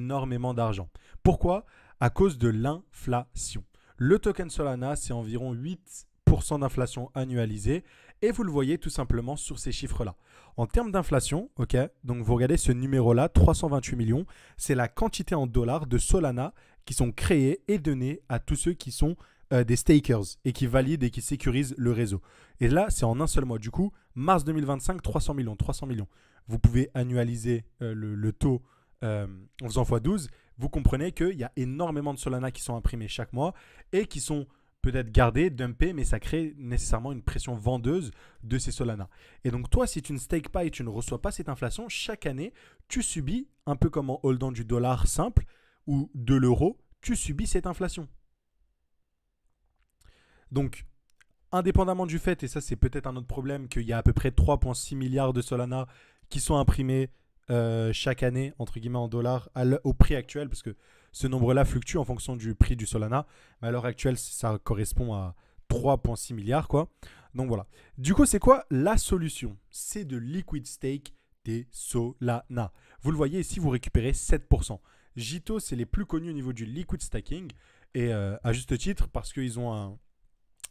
énormément d'argent. Pourquoi? À cause de l'inflation. Le token Solana, c'est environ 8% d'inflation annualisée et vous le voyez tout simplement sur ces chiffres-là. En termes d'inflation, ok, donc vous regardez ce numéro-là, 328 millions, c'est la quantité en dollars de Solana qui sont créés et donnés à tous ceux qui sont des stakers et qui valident et qui sécurisent le réseau. Et là, c'est en un seul mois. Du coup, mars 2025, 300 millions, 300 millions. Vous pouvez annualiser le taux en faisant x12. Vous comprenez qu'il y a énormément de Solana qui sont imprimés chaque mois et qui sont peut-être gardés, dumpés, mais ça crée nécessairement une pression vendeuse de ces Solana. Et donc toi, si tu ne stakes pas et tu ne reçois pas cette inflation, chaque année, tu subis, un peu comme en holdant du dollar simple ou de l'euro, tu subis cette inflation. Donc, indépendamment du fait, et ça c'est peut-être un autre problème, qu'il y a à peu près 3,6 milliards de Solana qui sont imprimés chaque année, entre guillemets en dollars, au prix actuel, parce que ce nombre-là fluctue en fonction du prix du Solana. Mais à l'heure actuelle, ça correspond à 3,6 milliards, quoi. Donc voilà. Du coup, c'est quoi la solution? C'est de liquid stake des Solana. Vous le voyez ici, vous récupérez 7%. Jito, c'est les plus connus au niveau du liquid staking, et à juste titre, parce qu'ils ont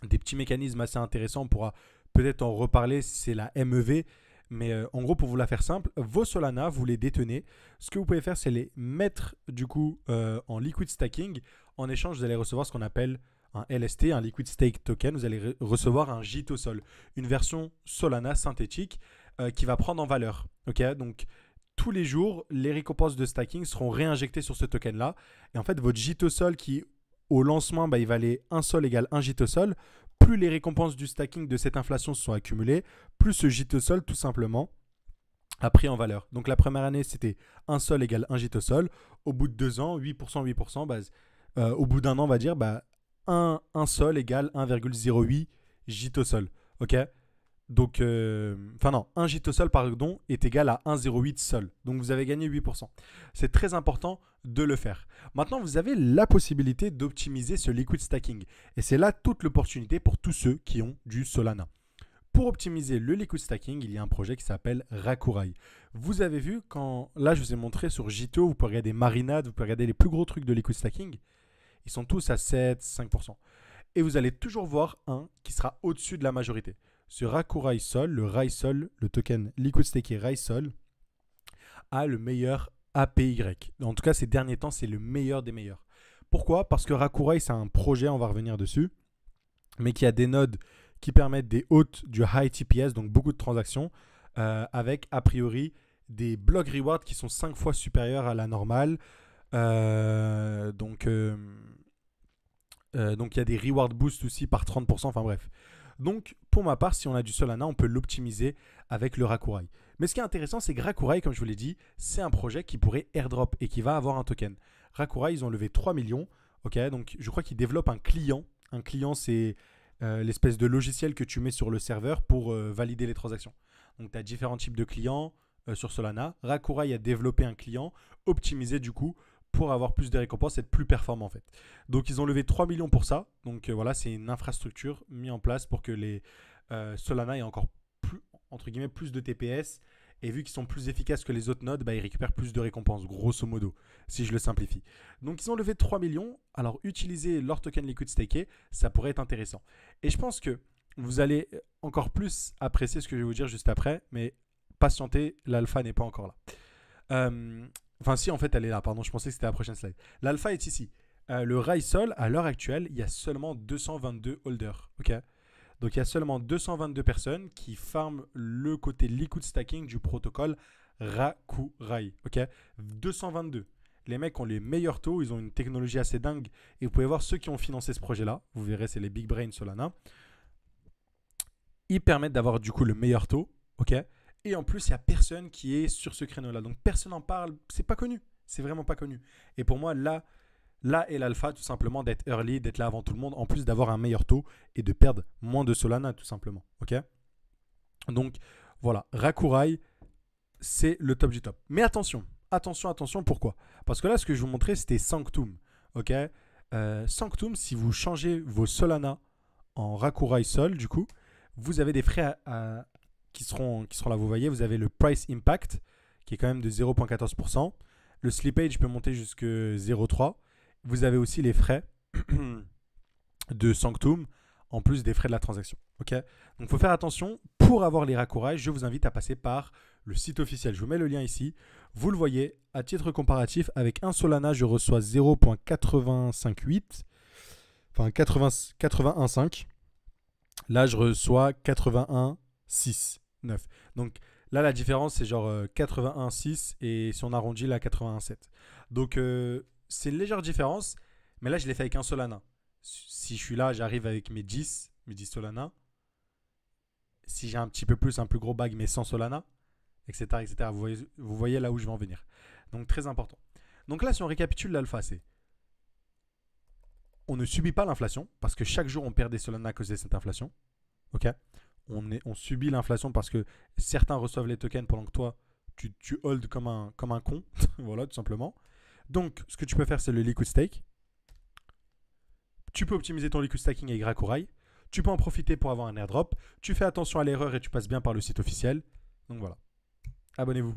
des petits mécanismes assez intéressants. On pourra peut-être en reparler, c'est la MEV. Mais en gros, pour vous la faire simple, vos Solana, vous les détenez. Ce que vous pouvez faire, c'est les mettre du coup en liquid stacking. En échange, vous allez recevoir ce qu'on appelle un LST, un liquid stake token. Vous allez recevoir un JITO-SOL, une version Solana synthétique qui va prendre en valeur. Okay, donc, tous les jours, les récompenses de stacking seront réinjectées sur ce token-là. Et en fait, votre JITO-SOL qui au lancement, il valait 1 sol égale 1 JITO-SOL. Plus les récompenses du stacking de cette inflation se sont accumulées, plus ce JITO-SOL, tout simplement, a pris en valeur. Donc la première année, c'était 1 sol égale 1 JITO-SOL. Au bout de 2 ans, 8%, 8%. Au bout d'un an, on va dire 1 sol égale 1,08 JITO-SOL. Ok. Donc, non, 1 JITO-SOL, pardon, est égal à 1,08 sol. Donc, vous avez gagné 8%. C'est très important de le faire. Maintenant, vous avez la possibilité d'optimiser ce liquid stacking. Et c'est là toute l'opportunité pour tous ceux qui ont du Solana. Pour optimiser le liquid stacking, il y a un projet qui s'appelle Rakurai. Vous avez vu quand, là, je vous ai montré sur Jito, vous pouvez regarder Marinade, vous pouvez regarder les plus gros trucs de liquid stacking. Ils sont tous à 7, 5%. Et vous allez toujours voir un qui sera au-dessus de la majorité. Ce Rakurai Sol, le RaiSol, le token liquid staké RaiSol, a le meilleur APY. En tout cas, ces derniers temps, c'est le meilleur des meilleurs. Pourquoi? Parce que Rakurai, c'est un projet, on va revenir dessus, mais qui a des nodes qui permettent des hôtes du high TPS, donc beaucoup de transactions, avec a priori des block rewards qui sont 5 fois supérieurs à la normale. Donc, il y a des reward boosts aussi par 30%, enfin bref. Donc, pour ma part, si on a du Solana, on peut l'optimiser avec le Rakurai. Mais ce qui est intéressant, c'est que Rakurai, comme je vous l'ai dit, c'est un projet qui pourrait airdrop et qui va avoir un token. Rakurai, ils ont levé 3 millions. Ok, donc je crois qu'ils développent un client. Un client, c'est l'espèce de logiciel que tu mets sur le serveur pour valider les transactions. Donc, tu as différents types de clients sur Solana. Rakurai a développé un client optimisé du coup pour avoir plus de récompenses et être plus performant en fait. Donc ils ont levé 3 millions pour ça. Donc voilà, c'est une infrastructure mise en place pour que les Solana aient encore plus, entre guillemets, plus de TPS. Et vu qu'ils sont plus efficaces que les autres nodes, ils récupèrent plus de récompenses, grosso modo, si je le simplifie. Donc ils ont levé 3 millions. Alors utiliser leur token liquid staké, ça pourrait être intéressant. Et je pense que vous allez encore plus apprécier ce que je vais vous dire juste après, mais patientez, l'alpha n'est pas encore là. Enfin, si, en fait, elle est là. Pardon, je pensais que c'était la prochaine slide. L'alpha est ici. Le RaiSol, à l'heure actuelle, il y a seulement 222 holders. Ok. Donc, il y a seulement 222 personnes qui farment le côté liquid stacking du protocole Rakurai. Ok. 222. Les mecs ont les meilleurs taux. Ils ont une technologie assez dingue. Et vous pouvez voir ceux qui ont financé ce projet-là. Vous verrez, c'est les Big Brain Solana. Ils permettent d'avoir du coup le meilleur taux. Ok. Et en plus, il n'y a personne qui est sur ce créneau-là. Donc, personne n'en parle. C'est pas connu. C'est vraiment pas connu. Et pour moi, là est l'alpha, tout simplement, d'être early, d'être là avant tout le monde, en plus d'avoir un meilleur taux et de perdre moins de Solana, tout simplement. Ok. Donc, voilà. Rakurai, c'est le top du top. Mais attention. Attention, attention. Pourquoi? Parce que là, ce que je vous montrais, c'était Sanctum. Ok. Sanctum, si vous changez vos Solana en Rakurai Sol, du coup, vous avez des frais qui seront là. Vous voyez, vous avez le price impact qui est quand même de 0,14%. Le slippage peut monter jusque 0,3. Vous avez aussi les frais de Sanctum, en plus des frais de la transaction. Ok. Donc, il faut faire attention. Pour avoir les raccourcis, je vous invite à passer par le site officiel. Je vous mets le lien ici. Vous le voyez, à titre comparatif, avec un Solana, je reçois 0,858, enfin 81,5. Là, je reçois 81,6,9. Donc là, la différence, c'est genre 81,6 et si on arrondit, là, 81,7. Donc c'est une légère différence, mais là, je l'ai fait avec un Solana. Si je suis là, j'arrive avec mes 10 Solana. Si j'ai un petit peu plus, un plus gros bag, mais 100 Solana, etc. etc. Vous voyez là où je vais en venir. Donc très important. Donc là, si on récapitule l'alpha, c'est on ne subit pas l'inflation parce que chaque jour on perd des Solana à cause de cette inflation. Ok. On subit l'inflation parce que certains reçoivent les tokens pendant que toi tu hold comme un con. Voilà, tout simplement. Donc ce que tu peux faire, c'est le liquid stake. Tu peux optimiser ton liquid staking avec Rakurai. Tu peux en profiter pour avoir un airdrop. Tu fais attention à l'erreur et tu passes bien par le site officiel. Donc voilà. Abonnez-vous.